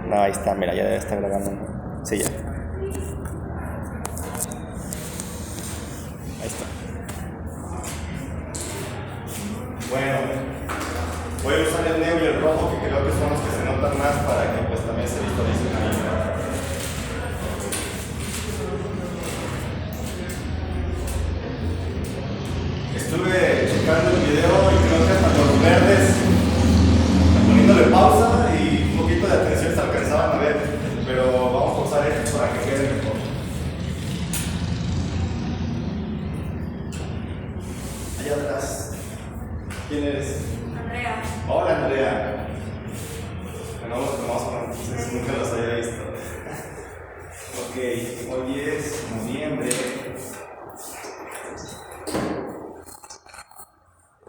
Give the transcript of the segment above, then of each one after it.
No, ahí está, mira, ya debe estar grabando, ¿no? Sí, ya. Ahí está. Bueno, voy a usar el negro y el rojo, que creo que son los que se notan más para que pues también se visualicen ahí. Estuve checando el video y creo que hasta los verdes, poniéndole pausa y un poquito de atención se alcanzaban a ver, pero vamos a usar esto para que quede mejor. Allá atrás, ¿quién eres? Andrea. Hola Andrea. Bueno, nos conozco, entonces nunca los había visto. Ok, hoy es noviembre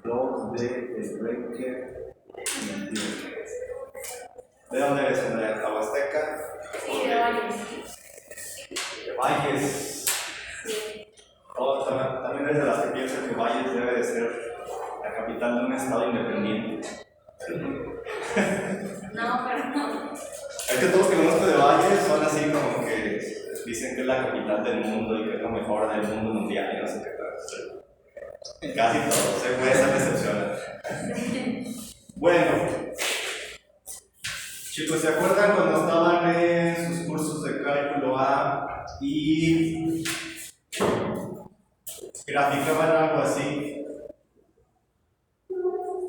2 de Breaker 21. ¿De dónde eres, Andrea? ¿Tahuasteca? Sí, de Valles. ¿De Valles? Sí. Oh, también eres de las que piensan que Valles debe de ser la capital de un estado independiente. No, pero no. Es que todos los que conozco de Valles son así como que dicen que es la capital del mundo y que es lo mejor del mundo mundial y no sé qué tal. Casi todos, se puede ser decepcionante. Bueno, chicos, ¿se acuerdan cuando estaban en sus cursos de cálculo A y graficaban algo así?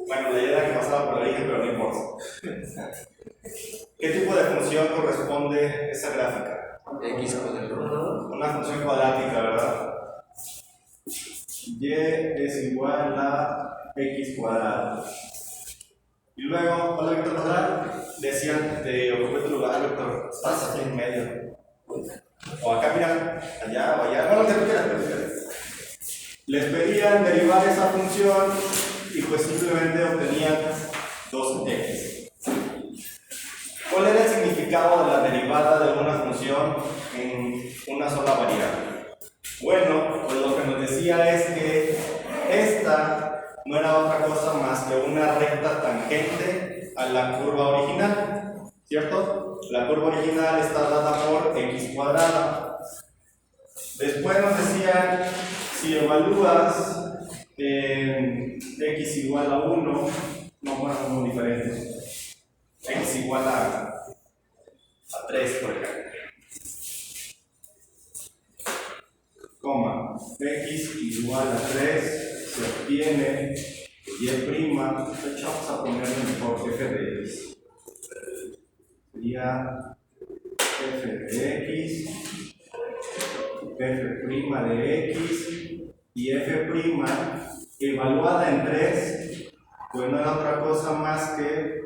Bueno, la idea era que pasaba por el origen, pero no importa. ¿Qué tipo de función corresponde esa gráfica? X cuadrado. Una función cuadrática, ¿verdad? Y es igual a x cuadrado. Y luego, hola Víctor, ¿verdad? Decían, te ocupé tu lugar, Víctor, estás aquí en medio. O acá, mira, allá o allá, bueno, te quieras. Les pedían derivar esa función y pues simplemente obtenían 2x. ¿Cuál era el significado de la derivada de una función en una sola variable? Bueno, pues lo que nos decía es que esta no era otra cosa más que una recta tangente a la curva original, ¿cierto? La curva original está dada por x cuadrada. Después nos decían, si evalúas x igual a 1, no, bueno, son muy diferentes. X igual a 3, por ejemplo. Coma, x igual a 3 se obtiene y' de hecho vamos a ponerle mejor f de x. Sería f de x, f' de x y f' evaluada en 3, pues no era otra cosa más que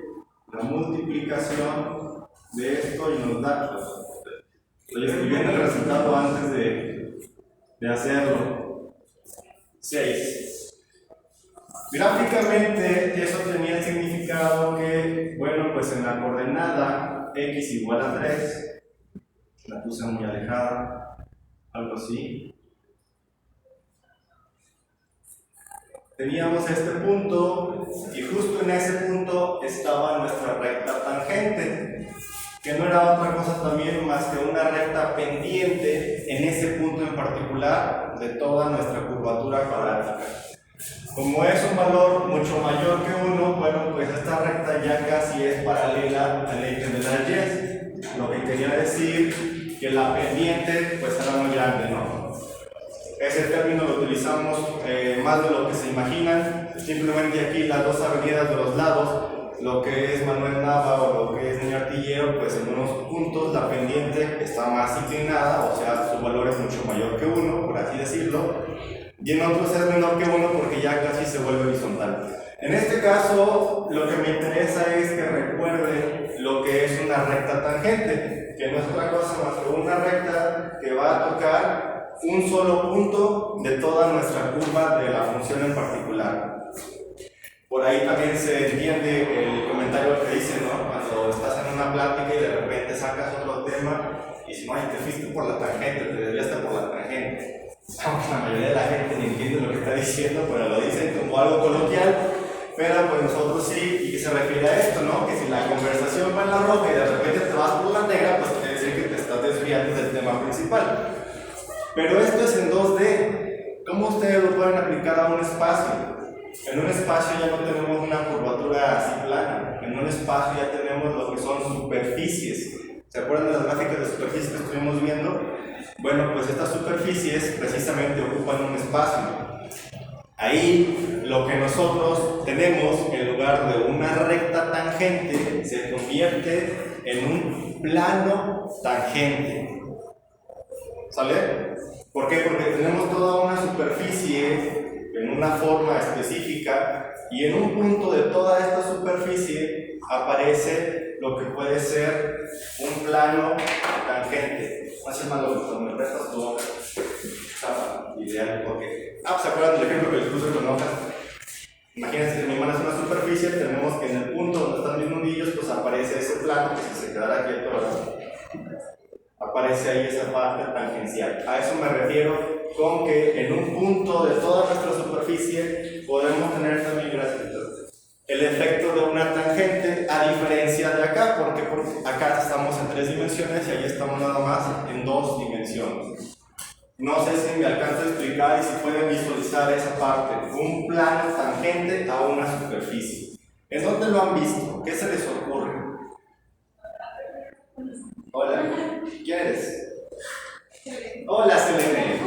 la multiplicación de esto y nos da, estoy escribiendo el resultado antes de hacerlo. 6. Gráficamente eso tenía el significado que, bueno, pues en la coordenada x igual a 3, la puse muy alejada, algo así. Teníamos este punto y justo en ese punto estaba nuestra recta tangente, que no era otra cosa también más que una recta pendiente en ese punto en particular de toda nuestra curvatura cuadrática. Como es un valor mucho mayor que 1, bueno, pues esta recta ya casi es paralela al eje de la y, lo que quería decir que la pendiente pues era muy grande, ¿no? Ese término lo utilizamos más de lo que se imaginan, simplemente aquí las dos avenidas de los lados, lo que es Manuel Nava o lo que es Niño Artillero, pues en unos puntos la pendiente está más inclinada, o sea, su valor es mucho mayor que 1, por así decirlo, y en otros es menor que 1 porque ya casi se vuelve horizontal. En este caso, lo que me interesa es que recuerden lo que es una recta tangente, que no es otra cosa más que una recta que va a tocar un solo punto de toda nuestra curva de la función en particular. Por ahí también se entiende el comentario que dice, ¿no? Cuando estás en una plática y de repente sacas otro tema y si no, ay, te fuiste por la tangente, te desviaste por la tangente. La mayoría de la gente ni entiende lo que está diciendo, pero lo dicen como algo coloquial, pero pues nosotros sí, y que se refiere a esto, ¿no? Que si la conversación va en la roja y de repente te vas por la negra, pues quiere decir que te estás desviando del tema principal. Pero esto es en 2D. ¿Cómo ustedes lo pueden aplicar a un espacio? En un espacio ya no tenemos una curvatura así plana. En un espacio ya tenemos lo que son superficies. ¿Se acuerdan de las gráficas de superficies que estuvimos viendo? Bueno, pues estas superficies precisamente ocupan un espacio. Ahí lo que nosotros tenemos en lugar de una recta tangente se convierte en un plano tangente. ¿Sale? ¿Por qué? Porque tenemos toda una superficie en una forma específica y en un punto de toda esta superficie aparece lo que puede ser un plano tangente. Hace malo cuando me prestas tu hoja. Está ideal porque... ¿se acuerdan del ejemplo que les puse con hojas? Imagínense que mi mano es una superficie, tenemos que en el punto donde están mis nudillos, pues aparece ese plano, que si se quedara quieto, ¿verdad? Aparece ahí esa parte tangencial. A eso me refiero con que en un punto de toda nuestra superficie podemos tener también, gracias, el efecto de una tangente, a diferencia de acá, porque acá estamos en 3 dimensiones y ahí estamos nada más en 2 dimensiones. No sé si me alcanza a explicar y si pueden visualizar esa parte, un plano tangente a una superficie. ¿En dónde lo han visto? ¿Qué se les ocurre? Hola, ¿quién eres? Hola, Selene.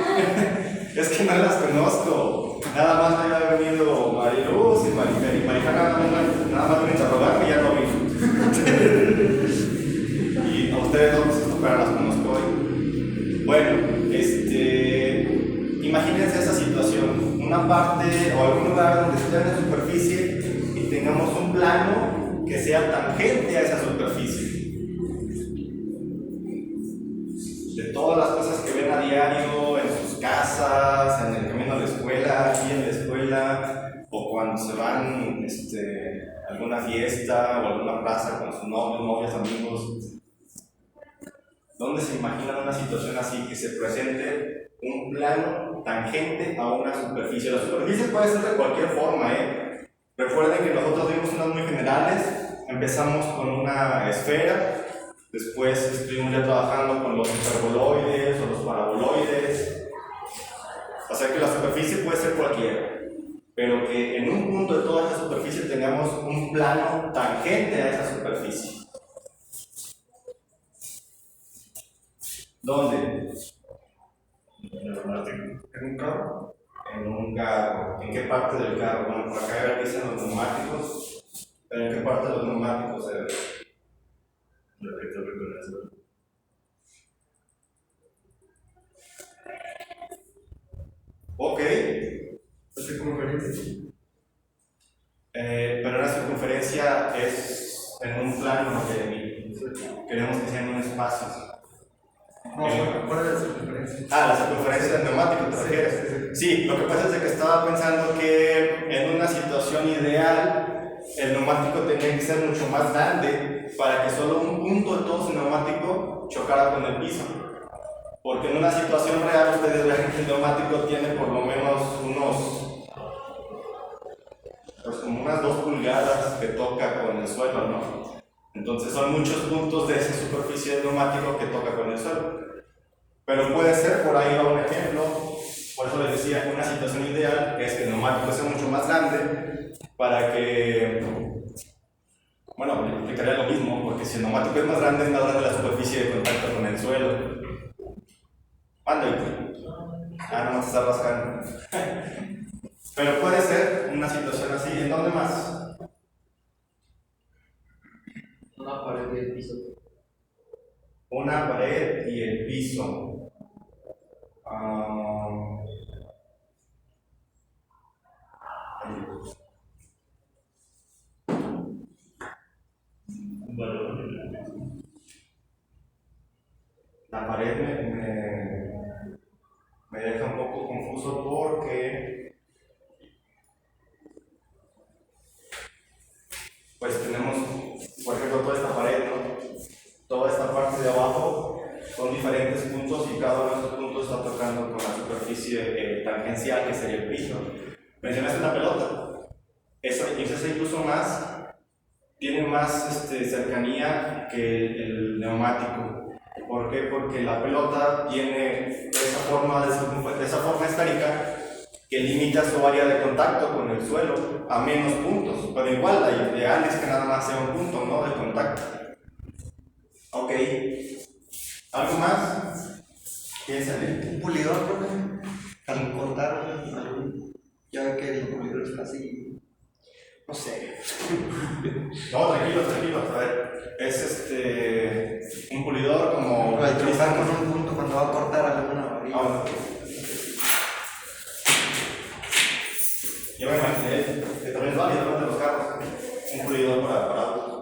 Es que no las conozco. Nada más me había venido Mariluz y Marifer. Y Marifer nada más vino a interrogarme y ya no vino. Y a ustedes dos, pero las conozco hoy. Bueno, imagínense esa situación. Una parte o algún lugar donde esté en la superficie y tengamos un plano que sea tangente a esa superficie. De todas las cosas que ven a diario en sus casas, en el camino a la escuela, aquí en la escuela, o cuando se van a alguna fiesta o a alguna plaza con sus novios, novias, amigos. ¿Dónde se imaginan una situación así, que se presente un plano tangente a una superficie? La superficie puede ser de cualquier forma, ¿eh? Recuerden que nosotros vimos unas muy generales. Empezamos con una esfera. Después estuvimos ya trabajando con los hiperboloides o los paraboloides. O sea que la superficie puede ser cualquiera, pero que en un punto de toda esa superficie tengamos un plano tangente a esa superficie. ¿Dónde? ¿En un carro? En un carro. ¿En qué parte del carro? Bueno, por acá dicen los neumáticos, pero ¿en qué parte de los neumáticos se ve? Ok. ¿Circunferencia? Pero la circunferencia es en un plano que queremos que sea en un espacio. ¿Cuál es la circunferencia? La circunferencia del neumático, ¿te refieres? Sí, lo que pasa es que estaba pensando que en una situación ideal el neumático tenía que ser mucho más grande para que solo un punto de todo su neumático chocara con el piso. Porque en una situación real ustedes ven que el neumático tiene por lo menos como unas 2 pulgadas que toca con el suelo, ¿no? Entonces son muchos puntos de esa superficie del neumático que toca con el suelo. Pero puede ser, por ahí va un ejemplo, por eso les decía, una situación ideal es que el neumático sea mucho más grande para que, bueno, le explicaría lo mismo, porque si el neumático es más grande la superficie de contacto con el suelo. Anda, no te estás rascando. Pero puede ser una situación así. ¿En dónde más? Una pared y el piso. Una pared y el piso. La pared me deja un poco confuso porque pues tenemos, por ejemplo, toda esta pared, ¿no? Toda esta parte de abajo son diferentes puntos y cada uno de esos puntos está tocando con la superficie tangencial que sería el piso. Mencionaste una pelota. Eso incluso más, tiene más cercanía que el neumático neumático. ¿Por qué? Porque la pelota tiene esa forma esférica que limita su área de contacto con el suelo a menos puntos, pero igual la ideal es que nada más sea un punto, ¿no?, de contacto. Ok, ¿algo más? Piénsale. Un pulidor, profe, al cortar ya ve que el pulidor está así. No sé. No, tranquilo. A ver, es un pulidor como. Al trocar con un punto cuando va a cortar alguna varilla. Bueno. Yo me imaginé que también es válido, ¿no?, de los carros. Un pulidor para autos.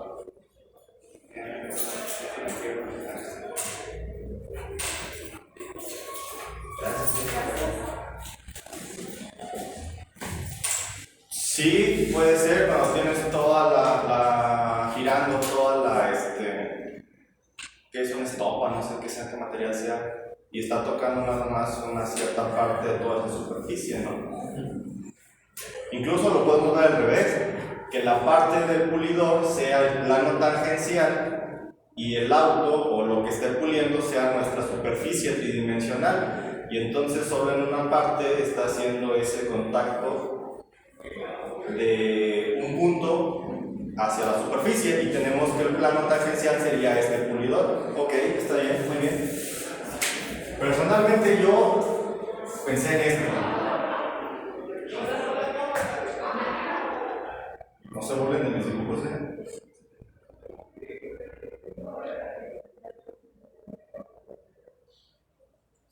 Sí, puede ser cuando tienes toda girando toda que es una estopa, no sé qué material sea, y está tocando nada más una cierta parte de toda esa superficie, ¿no? Incluso lo podemos ver al revés, que la parte del pulidor sea el plano tangencial y el auto o lo que esté puliendo sea nuestra superficie tridimensional, y entonces solo en una parte está haciendo ese contacto de un punto hacia la superficie, y tenemos que el plano tangencial sería este pulidor. Ok, está bien, muy bien. Personalmente yo pensé en esto. No se burlen de mis dibujos, ¿eh?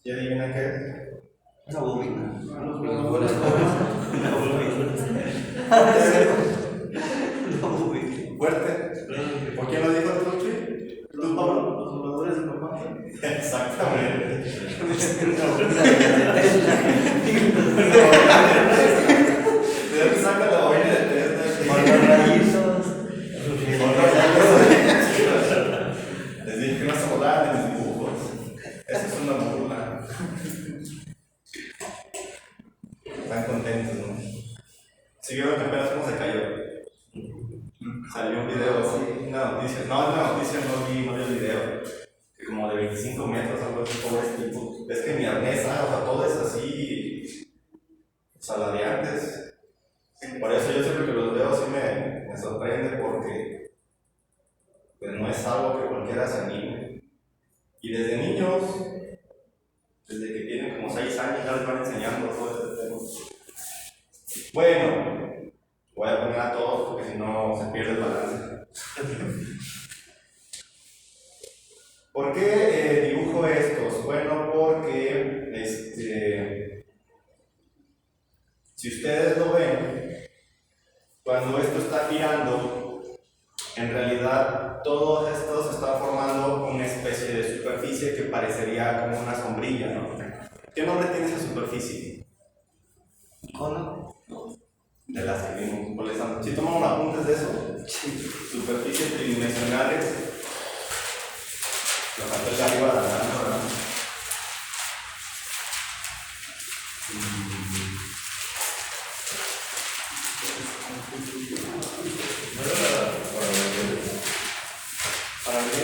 ¿Y adivinan qué es? Una bobina. Fuerte. ¿Por quién lo dijo tú, ¿Tú, Pablo? Los voladores de papá. Exactamente. ¿De dónde saca la bobina de Tesla? Les dije que no se volaban de mis dibujos. Eso es una burla. Están contentos, ¿no? ¿Sí vieron que apenas cómo se cayó? Salió un video así, una noticia. No, no vi el video. Que como de 25 metros, algo así, pobre tipo. Es que mi arnés, o sea, todo es así, saladeantes. Por eso yo siempre que los veo así me sorprende, porque pues, no es algo que cualquiera se anime. Y desde niños, desde que tienen como 6 años, ya les van enseñando todo este tema. Bueno, voy a poner a todos porque si no se pierde el balance. ¿Por qué dibujo estos? Bueno, porque si ustedes lo ven, cuando esto está girando, en realidad todos estos están formando una especie de superficie que parecería como una sombrilla, ¿no? ¿Qué nombre tiene esa superficie? ¿Cono? De las que vimos. Si tomamos apuntes de eso, superficies tridimensionales, lo faltó de arriba de la mano, ¿verdad? ¿Para qué?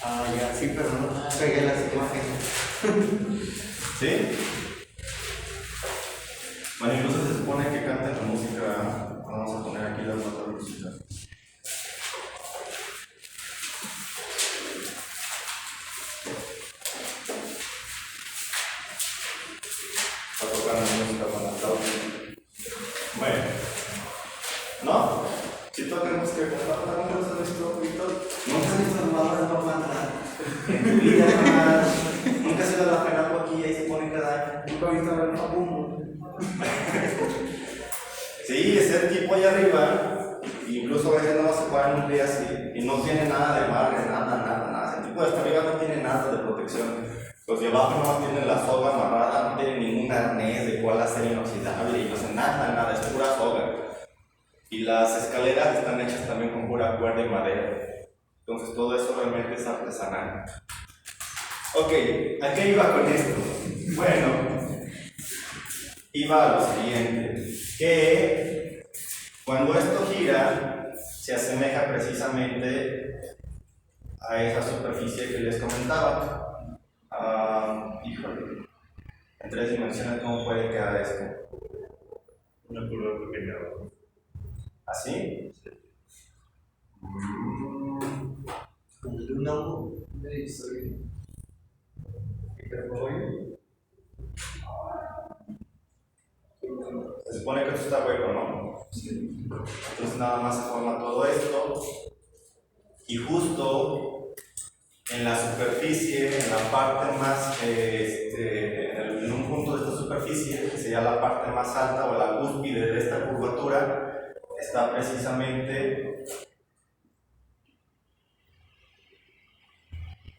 Ah, ya, sí, pero no pegué las imágenes. ¿Sí? Bueno, incluso se supone que canten la música. Vamos a poner aquí las notas de música. Está tocando música con la flauta. Bueno, ¿no? Si tocan música con la flauta, ¿nunca los has visto, Víctor? ¿Nunca has visto los voladores de papá? En tu vida jamás. Nunca has ido a la Fenapo aquí y ahí se ponen cada año. Nunca he visto el Fabundo. Sí, ese tipo allá arriba, incluso a veces no se paran un día así y no tiene nada de barre, nada. Ese tipo de hasta arriba no tiene nada de protección. Los de abajo no tienen la soga amarrada, no tienen ningún arnés de cual hacer inoxidable y no hacen nada, es pura soga. Y las escaleras están hechas también con pura cuerda y madera. Entonces todo eso realmente es artesanal. Ok, ¿a qué iba con esto? Bueno, iba a lo siguiente, que cuando esto gira, se asemeja precisamente a esa superficie que les comentaba. Híjole, en 3 dimensiones, ¿cómo puede quedar esto? Una curva pequeña. ¿Así? Como de un hongo. Se supone que esto está hueco, ¿no? Entonces nada más se forma todo esto y justo en la superficie, en la parte más, en un punto de esta superficie, que sería la parte más alta o la cúspide de esta curvatura, está precisamente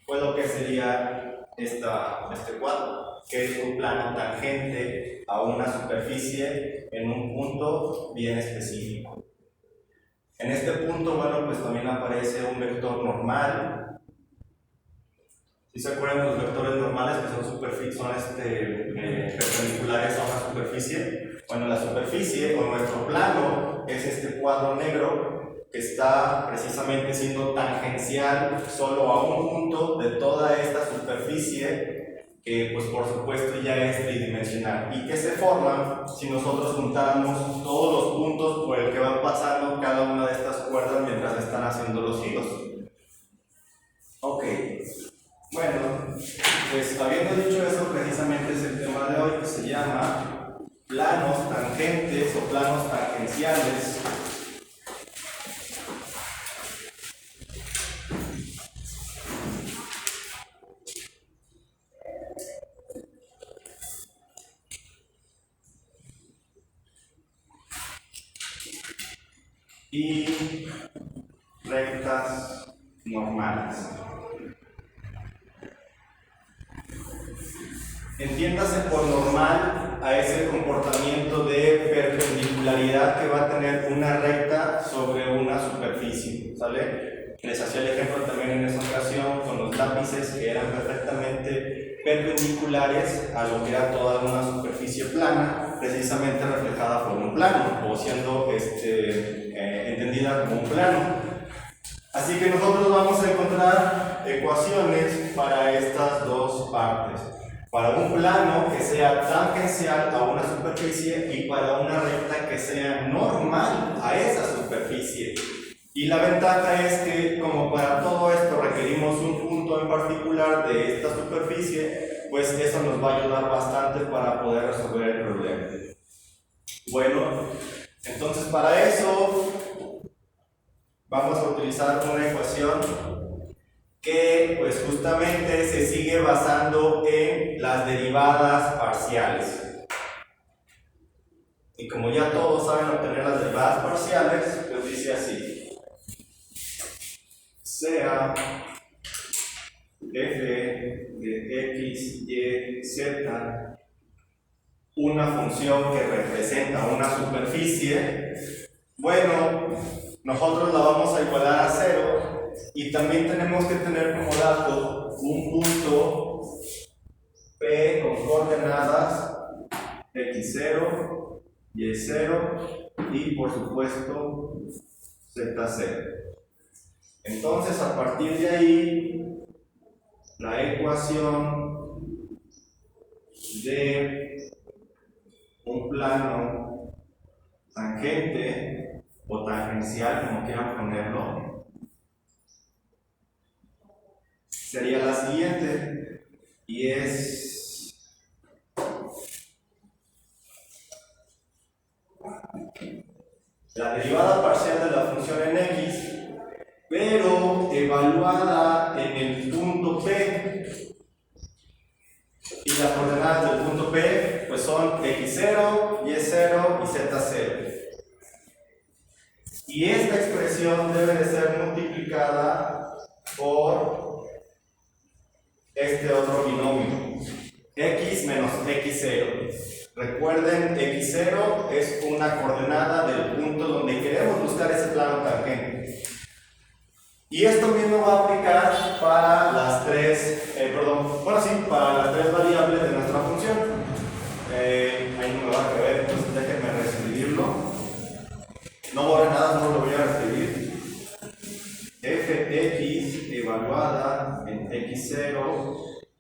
pues lo que sería este cuadro, que es un plano tangente a una superficie en un punto bien específico. En este punto, bueno, pues también aparece un vector normal. ¿Sí se acuerdan de los vectores normales que son perpendiculares a una superficie? Bueno, la superficie o nuestro plano es este cuadro negro que está precisamente siendo tangencial solo a un punto de toda esta superficie que pues por supuesto ya es tridimensional y que se forma si nosotros juntamos todos los puntos por el que van pasando cada una de estas cuerdas mientras están haciendo los hilos. Ok, bueno, pues habiendo dicho eso, precisamente es el tema de hoy, que se llama planos tangentes o planos tangenciales. Y rectas normales. Entiéndase por normal a ese comportamiento de perpendicularidad que va a tener una recta sobre una superficie, ¿sale? Les hacía el ejemplo también en esa ocasión con los lápices que eran perfectamente perpendiculares a lo que era toda una superficie plana, precisamente reflejada por un plano o siendo entendida como un plano. Así que nosotros vamos a encontrar ecuaciones para estas dos partes. Para un plano que sea tangencial a una superficie y para una recta que sea normal a esa superficie. Y la ventaja es que como para todo esto requerimos un punto en particular de esta superficie, pues eso nos va a ayudar bastante para poder resolver el problema. Bueno, entonces para eso vamos a utilizar una ecuación que pues justamente se sigue basando en las derivadas parciales. Y como ya todos saben obtener las derivadas parciales, pues dice así: sea f de x, y, z una función que representa una superficie, bueno, nosotros la vamos a igualar a 0 y también tenemos que tener como dato un punto P con coordenadas x0, y0 y por supuesto z0. Entonces a partir de ahí la ecuación de un plano tangente o tangencial, como quieran ponerlo, sería la siguiente, y es la derivada parcial de la función en x, pero evaluada en el punto P. Y las coordenadas del punto P pues son x0, y0 y z0. Y esta expresión debe de ser multiplicada por este otro binomio, x menos x0. Recuerden, x0 es una coordenada del punto donde queremos buscar ese plano tangente. Y esto mismo va a aplicar para las para las tres variables de nuestra función. Ahí no me va a x0,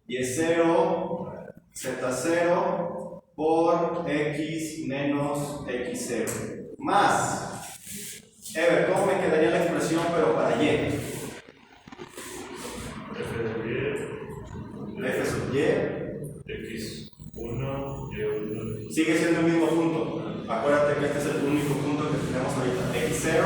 y0, z0 por x menos x0. Más, Ever, ¿cómo me quedaría la expresión pero para y? F sub y, x1, y1. sigue siendo el mismo punto. Acuérdate que este es el único punto que tenemos ahorita. X0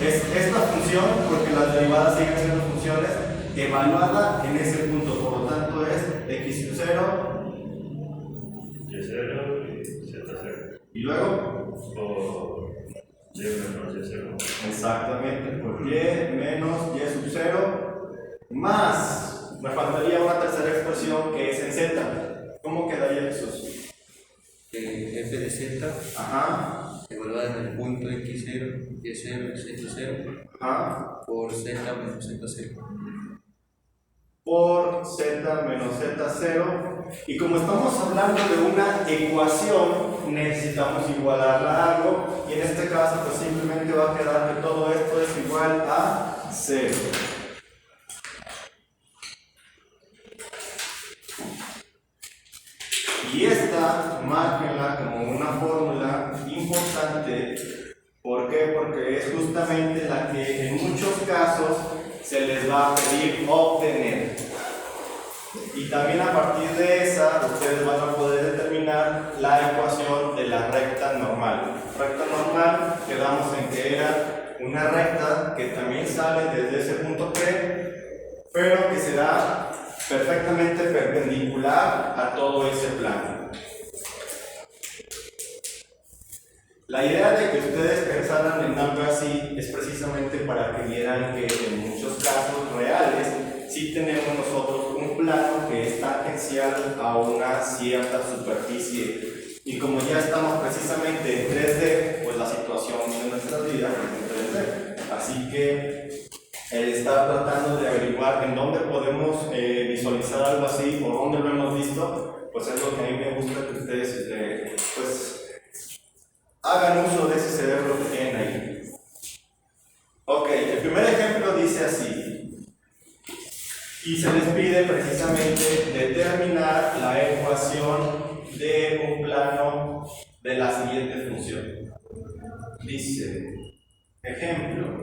es esta función porque las derivadas siguen siendo funciones evaluada en ese punto. Por lo tanto es x sub 0, y0 y z0. y luego Por y menos y0. exactamente por y menos y sub 0 más. Me faltaría una tercera expresión que es en z. ¿Cómo quedaría Jesús? F de z Ajá. evaluada en el punto x0, y0, z0 Ajá. por z menos z0. Por z menos z0, y como estamos hablando de una ecuación necesitamos igualarla a algo, y en este caso pues simplemente va a quedar que todo esto es igual a 0. Y esta márquenla como una fórmula importante. ¿Por qué? Porque es justamente la que en muchos casos se les va a pedir obtener. Y también a partir de esa, ustedes van a poder determinar la ecuación de la recta normal. Recta normal, quedamos en que era una recta que también sale desde ese punto P, pero que será perfectamente perpendicular a todo ese plano. La idea de que ustedes pensaran en algo así es precisamente para que vieran que en muchos casos reales sí tenemos nosotros un plano que es tangencial a una cierta superficie. Y como ya estamos precisamente en 3D, pues la situación de nuestras vidas es en 3D. Así que el estar tratando de averiguar en dónde podemos visualizar algo así o dónde lo hemos visto, pues es lo que a mí me gusta que ustedes pues hagan uso de ese cerebro que tienen ahí. Ok, el primer ejemplo dice así, y se les pide precisamente determinar la ecuación de un plano de la siguiente función. Dice, ejemplo,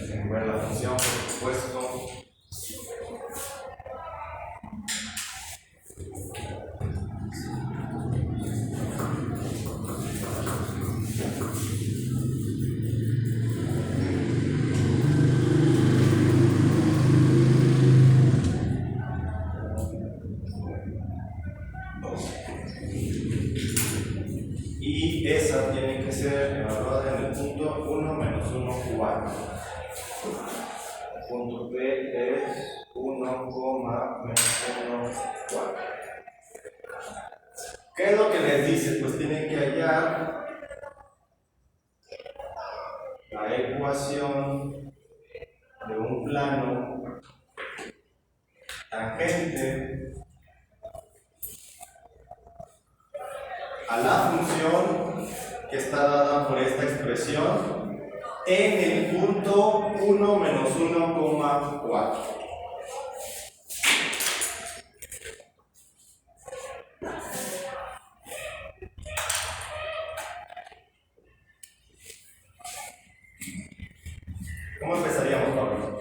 déjenme ver la función, por supuesto. Y esa tiene que ser evaluada en el punto 1 menos 1, 4. El punto P es 1, menos 1, 4. ¿Qué es lo que les dice? Pues tienen que hallar la ecuación de un plano tangente a la función que está dada por esta expresión en el punto 1 menos 1, 4. ¿Cómo empezaríamos, Pablo?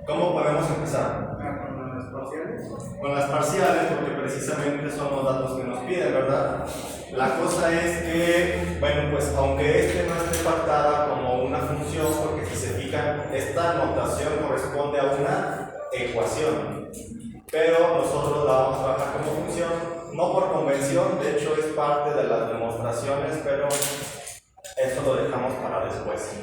¿Cómo podemos empezar? ¿Con las parciales? Con las parciales, porque precisamente son los datos que nos piden, ¿verdad? La cosa es que, bueno, pues aunque este no esté pactada como una función, porque si se fijan, esta notación corresponde a una ecuación, pero nosotros la vamos a trabajar como función, no por convención, de hecho es parte de las demostraciones, pero eso lo dejamos para después.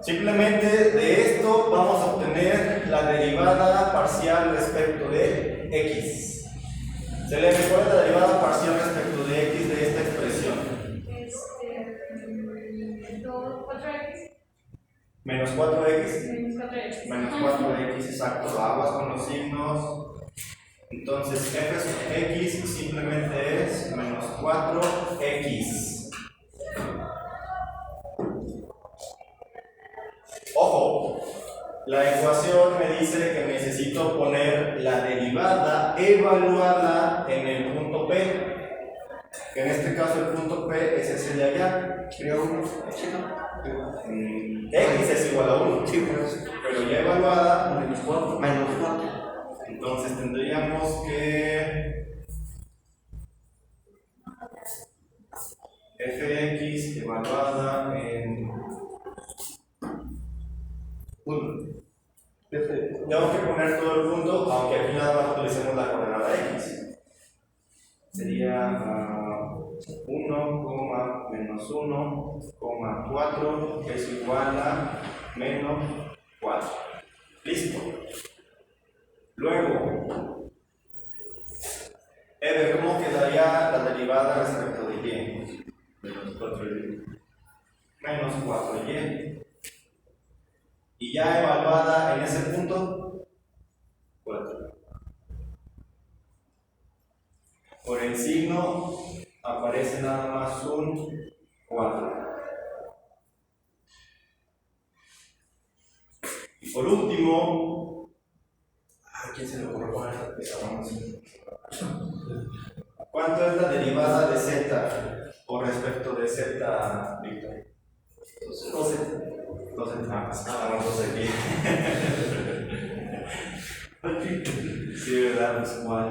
Simplemente de esto vamos a obtener la derivada parcial respecto de x. ¿Se le recuerda la derivada parcial respecto de x de esta expresión? 4x. Menos 4x. Menos 4x. Menos 4x, exacto. Aguas con los signos. Entonces f sub x simplemente es menos 4x. la ecuación me dice que necesito poner la derivada evaluada en el punto P. En este caso el punto P es ese de allá. Creo uno. X es igual a 1. Sí, Pero ya evaluada, menos 4. Menos 4. entonces tendríamos que fx evaluada en 1. Tengo que poner todo el punto, aunque aquí nada más utilicemos la coordenada x. Sería 1, menos 1, 4 es igual a menos 4. Listo. Luego, ¿cómo quedaría la derivada respecto de y? Menos 4y. Menos 4y. Y ya evaluada en ese punto, 4. Por el signo aparece nada más un 4. Y por último, ¿a quién se le ocurre poner esta pieza? ¿Cuánto es la derivada de z o respecto de z, Víctor? 12. 12 trampas. Vamos 12 aquí. Sí, ¿verdad? Pues igual.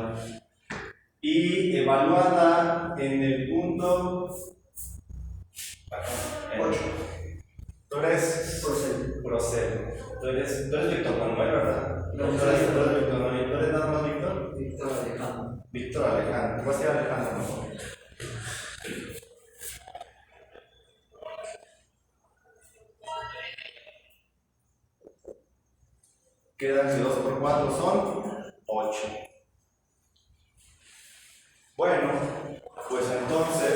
Y evaluada en el punto 8. Tú eres Procel. Tú eres Víctor Manuel, ¿verdad? No, tú eres Víctor Manuel. ¿Tú eres nada más Víctor? Víctor Alejandro. Víctor Alejandro. ¿Cómo se llama Alejandro? ¿No? Quedan que 2 por 4 son 8. Bueno, pues entonces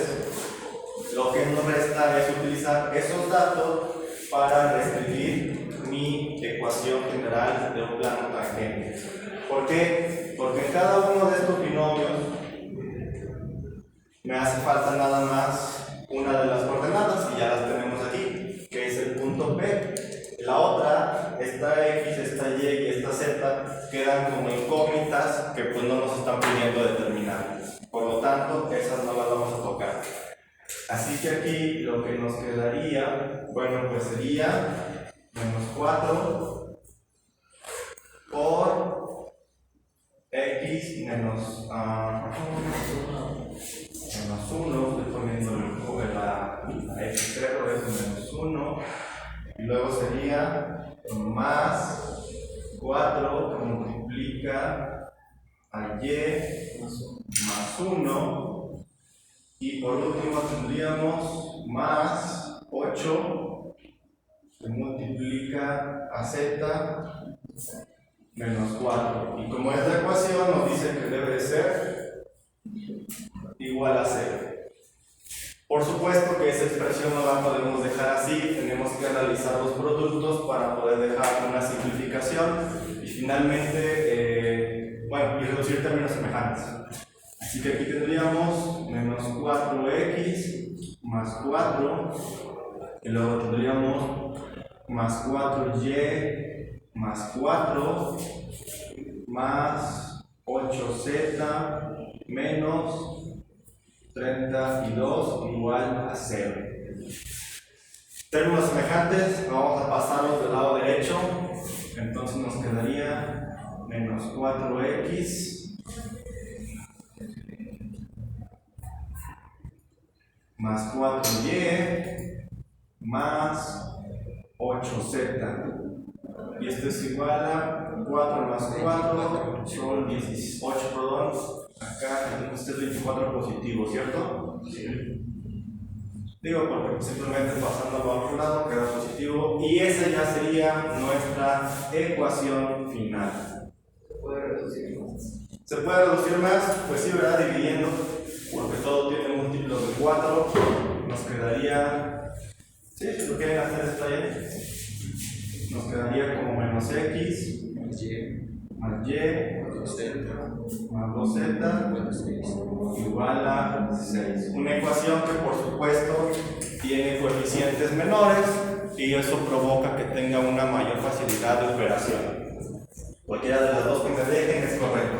lo que nos resta es utilizar esos datos para reescribir mi ecuación general de un plano tangente. ¿Por qué? Porque en cada uno de estos binomios me hace falta nada más una de las coordenadas y ya las tenemos aquí, que es el punto P. La otra, esta X, esta Y y esta Z, quedan como incógnitas que pues no nos están pidiendo determinar. Por lo tanto, esas no las vamos a tocar. Así que aquí lo que nos quedaría, bueno, pues sería menos 4 por X menos 1, estoy poniendo la X0, es menos 1. Y luego sería más 4 que multiplica a y más 1. Y por último tendríamos más 8 que multiplica a z menos 4. Y como esta ecuación nos dice que debe de ser igual a 0. Por supuesto que esa expresión no la podemos dejar así, tenemos que realizar los productos para poder dejar una simplificación y finalmente, y reducir términos semejantes. Así que aquí tendríamos menos 4x más 4, y luego tendríamos más 4y más 4 más 8z menos 32 igual a 0. Términos semejantes, vamos a pasarlos del lado derecho, entonces nos quedaría menos 4x más 4y más 8z. Y esto es igual a 4 más 4 son 18, perdón. Acá este es 24 positivo, ¿cierto? Sí. Digo porque simplemente pasándolo a otro lado queda positivo y esa ya sería nuestra ecuación final. ¿Se puede reducir más? ¿Se puede reducir más? Pues sí, ¿verdad? Dividiendo, porque todo tiene múltiplos de 4, nos quedaría, ¿sí? Si lo quieren hacer está bien, nos quedaría como menos x más y más 2z igual a 6. Una ecuación que por supuesto tiene coeficientes menores, y eso provoca que tenga una mayor facilidad de operación. Cualquiera de las dos que me dejen es correcto.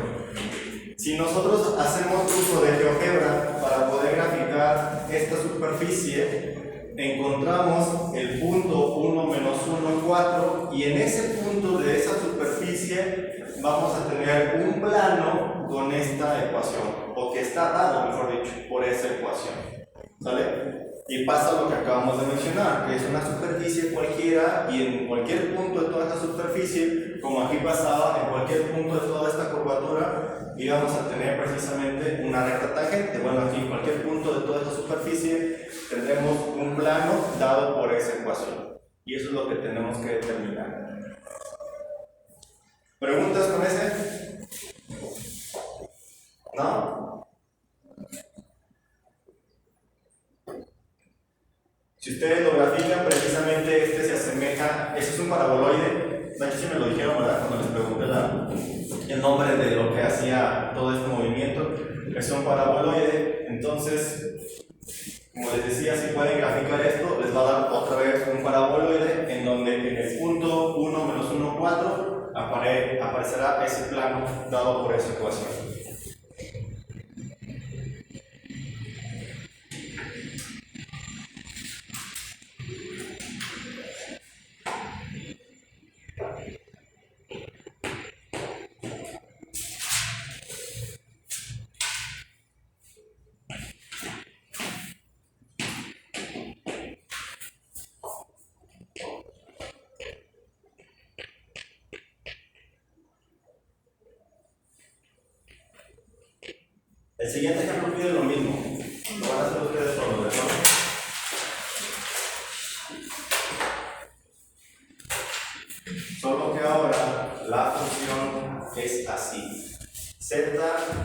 Si nosotros hacemos uso de GeoGebra para poder graficar esta superficie, encontramos el punto 1 menos 1, 4, y en ese punto de esa superficie vamos a tener un plano con esta ecuación, o que está dado, mejor dicho, por esa ecuación. ¿Sale? Y pasa lo que acabamos de mencionar, que es una superficie cualquiera, y en cualquier punto de toda esta superficie, como aquí pasaba, en cualquier punto de toda esta curvatura, íbamos a tener precisamente una recta tangente. Bueno, aquí en cualquier punto de toda esta superficie tendremos un plano dado por esa ecuación. Y eso es lo que tenemos que determinar. ¿Preguntas con ese? ¿No? Si ustedes lo grafican, precisamente este se asemeja, este es un paraboloide. De hecho, sí me lo dijeron, ¿verdad? Cuando les pregunté el nombre de lo que hacía todo este movimiento. Es un paraboloide. Entonces, como les decía, si pueden graficar esto, les va a dar otra vez un paraboloide en donde en el punto 1 menos 1, 4 aparecerá ese plano dado por esa ecuación. El siguiente ejemplo pide lo mismo. Lo van a hacer ustedes solos, ¿de acuerdo? Solo que ahora la función es así. Z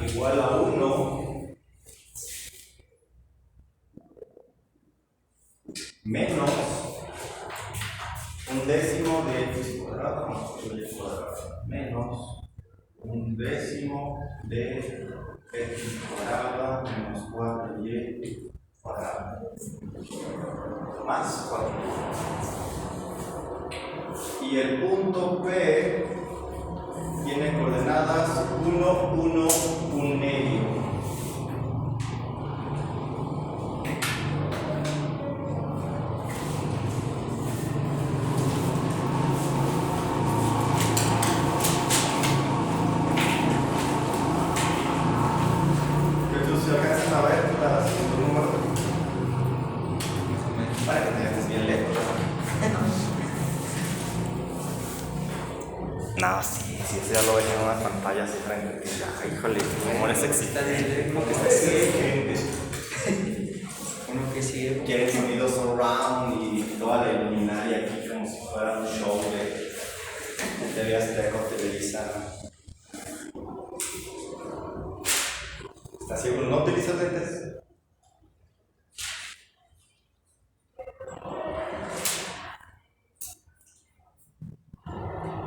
igual a 1 menos un décimo de x cuadrado menos un décimo de x cuadrado menos 4y cuadrado más 4. Y el punto P tiene coordenadas 1, 1, 1 medio. ¿Se alcanzan a ver la siguiente número? Para que te estés bien lejos. No, sí, eso ya lo ves en una pantalla así frente a ti. Híjole, cómo eres exigente. Uno que está ciego. Uno que sí quiere sonido surround y toda la luminaria aquí como si fuera un show de TV Azteca o Televisa. ¿Estás ciego? ¿No utilizas lentes?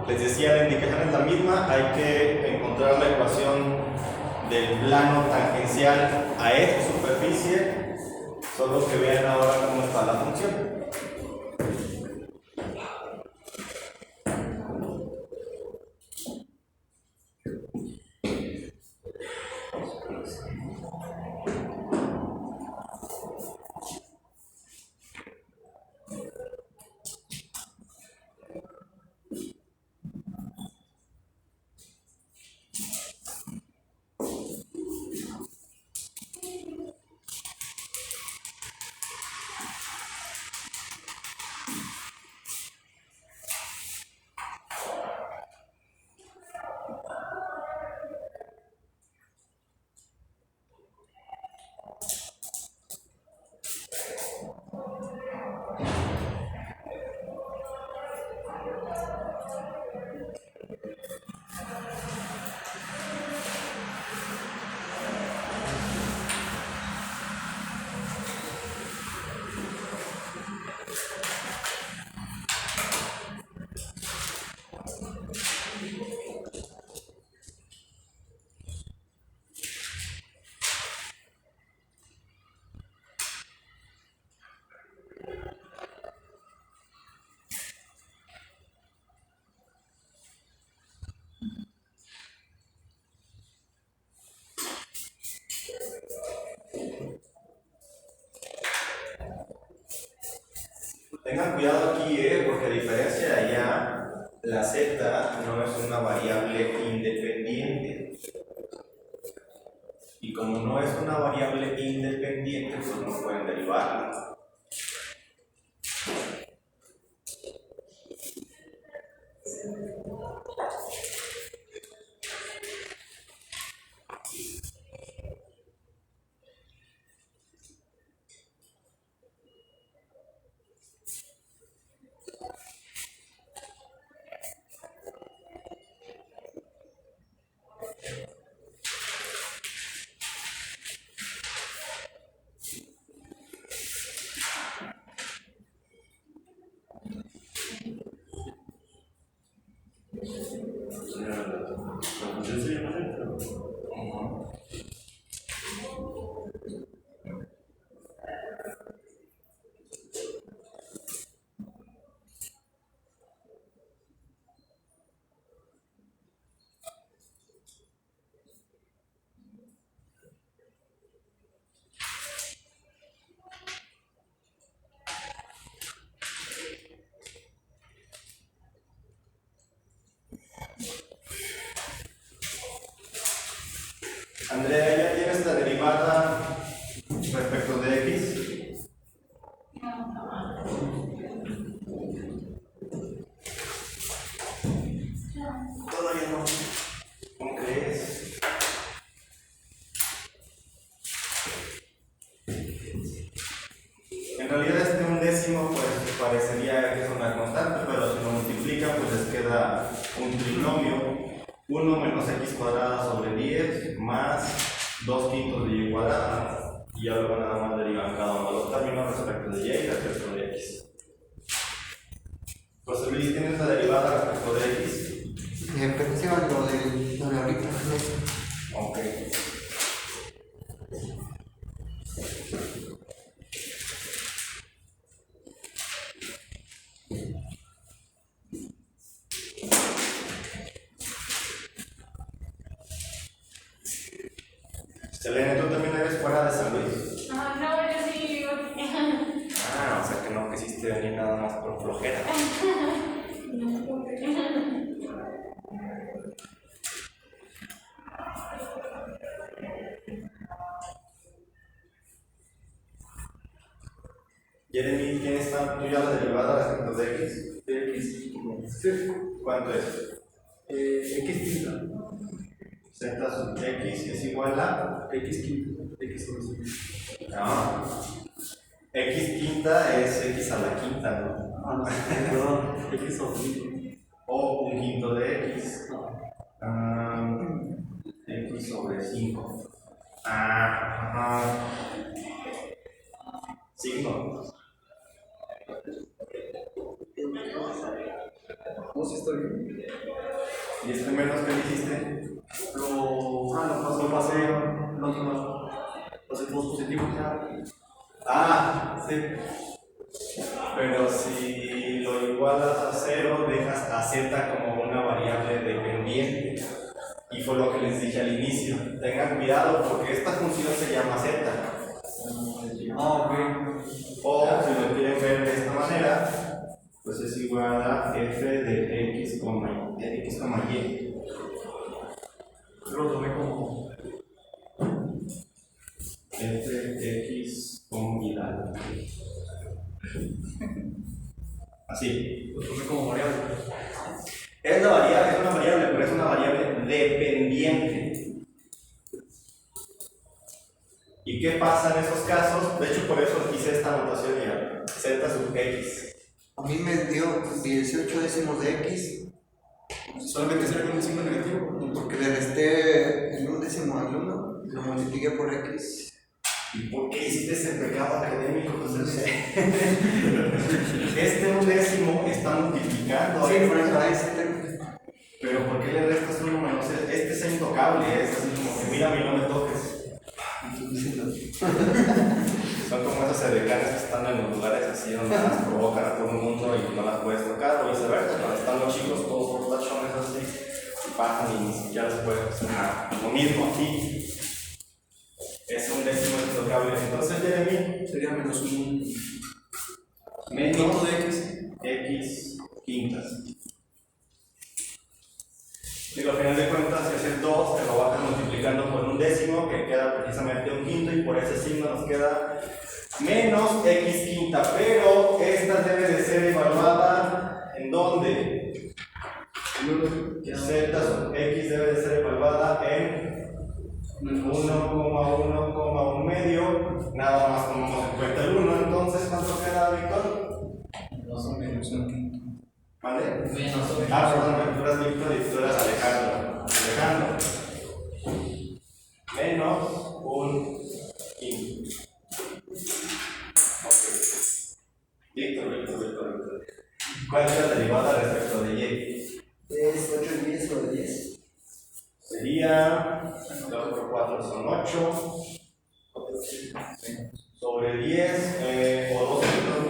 Les decía, la indicación es la misma, hay que encontrar la ecuación del plano tangencial a esta superficie, solo que vean ahora cómo está la función. Tengan cuidado aquí, porque a diferencia de allá, la z no es una variable independiente. Y como no es una variable independiente, pues no pueden derivarla. La función se llama Z. Andrea, ¿ya tienes la derivada respecto de x? Todavía no. ¿Cómo crees? En realidad este undécimo pues parecería que es una constante, pero si lo multiplican pues les queda un trinomio. 1 menos x cuadrada sobre 10 más 2 quintos de y cuadrada, y ya luego nada más derivan cada uno de los términos respecto de y y respecto de x. José Luis, ¿tienes la derivada respecto de x? Pensé en lo de ahorita. Ok. Selene, ¿tú también eres fuera de San Luis? Ah, no, yo sí vivo aquí. Ah, o sea que no quisiste venir nada más por flojera. No, porque- Jeremy, ¿tienes tú ya la derivada respecto de x? De x. Sí. ¿Cuánto es? X quinta. Z sub x es igual a... X quinta. X sobre 5. No. X quinta es x a la quinta, ¿no? Ah, no, perdón. X sobre 5. O un quinto de x. X sobre 5. Ajá. 5. No, sí está bien. ¿Y este menos que dijiste? Lo pasé. Lo pasé todos positivos ya. Ah, sí. Pero si lo igualas a 0, dejas a z como una variable dependiente. Y fue lo que les dije al inicio. Tengan cuidado porque esta función se llama z. Ok. O si lo quieren ver de esta manera, pues es igual a f de x, y. Yo lo tomé como. f de x con y tal. Así. Lo tomé como variable. Es una variable, pero es una variable dependiente. ¿Y qué pasa en esos casos? De hecho, por eso hice esta anotación ya. Z sub x. A mí me dio 18 décimos de x, Solamente será con un signo negativo. porque le resté el 1 décimo al 1, lo multipliqué por x. ¿Y por qué hiciste ese pecado académico, José Luis? Este undécimo está multiplicando. Sí, por eso a ese término. Pero ¿por qué le restas un número? Este es intocable, es así como que mira, a mí no me toques. Son como esas edecanes que están en los lugares así donde las provocan a todo el mundo y no las puedes tocar, o viceversa, cuando están los chicos todos borrachones así, y bajan y ni siquiera les puedes hacer nada. Lo mismo aquí. Es un décimo intocable. Entonces, Jeremy, Sería menos un. menos Quinto de x. queda precisamente un quinto y por ese signo nos queda menos x quinta, pero esta debe de ser evaluada ¿en dónde? Z sub x debe de ser evaluada en 1,1 medio, nada más tomamos en cuenta el 1, entonces ¿cuánto queda, Víctor? ¿Vale? Perdón, tú eras Víctor y tú eras Alejandro. Menos un quinto. Ok. Víctor. ¿Cuál es la derivada respecto de y? Es 8 y 10 sobre 10. Sería 2 por 4 son 8 sobre 10 o 2 quintos.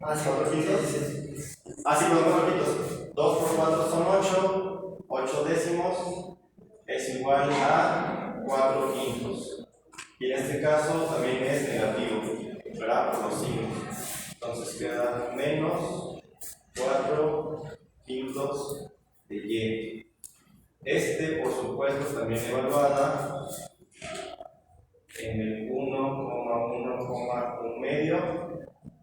Ah, sí, 4 quintos. Ah, sí, perdón, 4 quintos. 2 por 4 son 8. 8 décimos es igual a 4 quintos. Y en este caso también es negativo, ¿verdad? Por los signos. Entonces queda menos 4 quintos de y. Por supuesto, también evaluada en el 1,1 medio.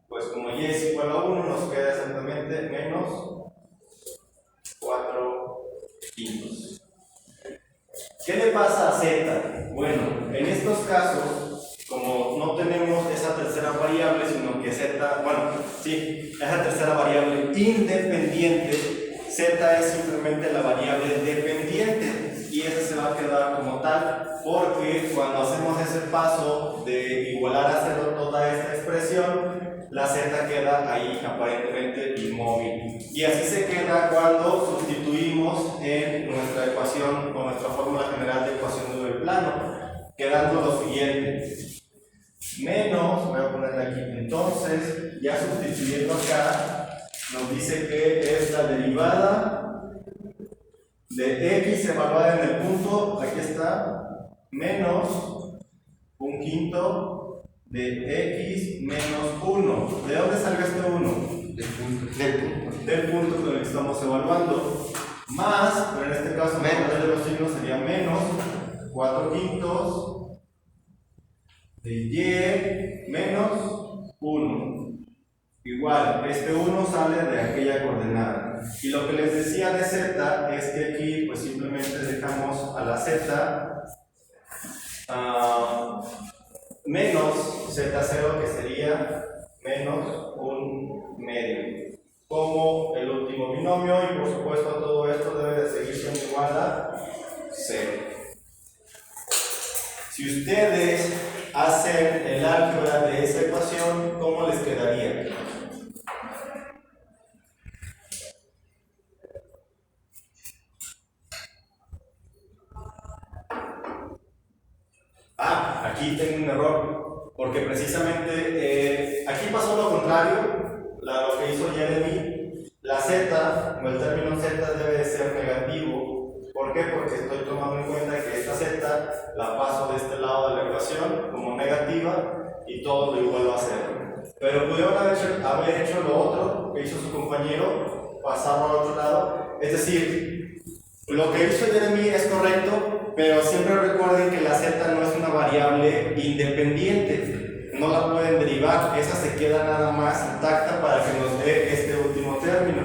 Pues como y es igual a 1, nos queda exactamente menos 4 quintos. ¿Qué le pasa a z? Bueno, en estos casos, como no tenemos esa tercera variable, sino que esa tercera variable independiente, z es simplemente la variable dependiente y esa se va a quedar como tal, porque cuando hacemos ese paso de igualar a cero toda esta expresión, la z queda ahí aparentemente inmóvil. Y así se queda cuando sustituimos en nuestra ecuación o nuestra fórmula general de ecuación de doble plano, quedando lo siguiente. Menos, voy a ponerle aquí, entonces, ya sustituyendo acá, nos dice que es la derivada de x evaluada en el punto, aquí está, menos un quinto de x menos 1. ¿De dónde salió este 1? Del punto con el que estamos evaluando. Más, pero en este caso, menos de los signos sería menos 4 quintos de y menos 1. Igual, este 1 sale de aquella coordenada. Y lo que les decía de z es que aquí pues simplemente dejamos a la z menos z0, que sería menos un medio, como el último binomio, y por supuesto todo esto debe de seguir siendo igual a 0. Si ustedes hacen el álgebra de esa ecuación, ¿cómo les quedaría? Aquí tengo un error, porque precisamente aquí pasó lo contrario, lo que hizo Jeremy. La z, o el término z, debe de ser negativo. ¿Por qué? Porque estoy tomando en cuenta que esta z la paso de este lado de la ecuación como negativa y todo lo igualo a 0. Pero pudieron haber hecho lo otro que hizo su compañero, pasarlo al otro lado. Es decir, lo que hizo Jeremy es correcto, pero siempre recuerden que la z no es una variable independiente, no la pueden derivar, esa se queda nada más intacta para que nos dé este último término.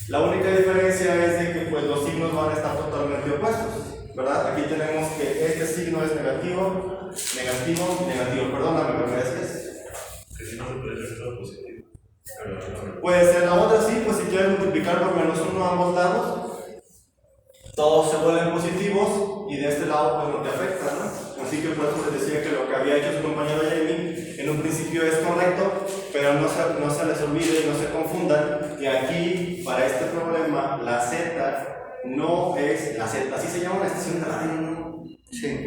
La única diferencia es de que pues, los signos van a estar totalmente opuestos, ¿verdad? Aquí tenemos que este signo es negativo, negativo, negativo. Perdóname, ¿me decías? Que si no se puede ser todo positivo. Puede ser la otra, sí, pues si quieren multiplicar por menos 1 a ambos lados, todos se vuelven positivos y de este lado pues no te afecta, ¿no? Así que por eso les decía que lo que había hecho su compañero Jamie en un principio es correcto, pero no se les olvide y no se confundan que aquí, para este problema, la z no es la z, así se llama la estación de radio, ¿no? Sí.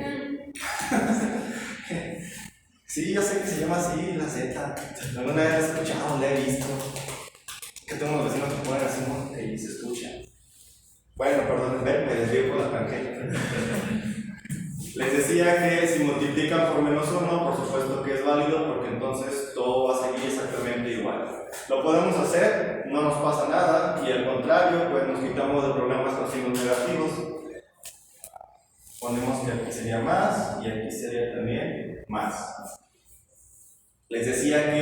Sí, yo sé que se llama así, la z. Alguna vez la he escuchado, la he visto. Que tengo unos vecinos que ponen así, ¿no? Y se escucha. Bueno, perdón, me desvío por la tangente. Les decía que si multiplican por menos 1, por supuesto que es válido, porque entonces todo va a seguir exactamente igual. Lo podemos hacer, no nos pasa nada, y al contrario, pues nos quitamos de problemas con signos negativos. sería más y aquí sería también más. Les decía que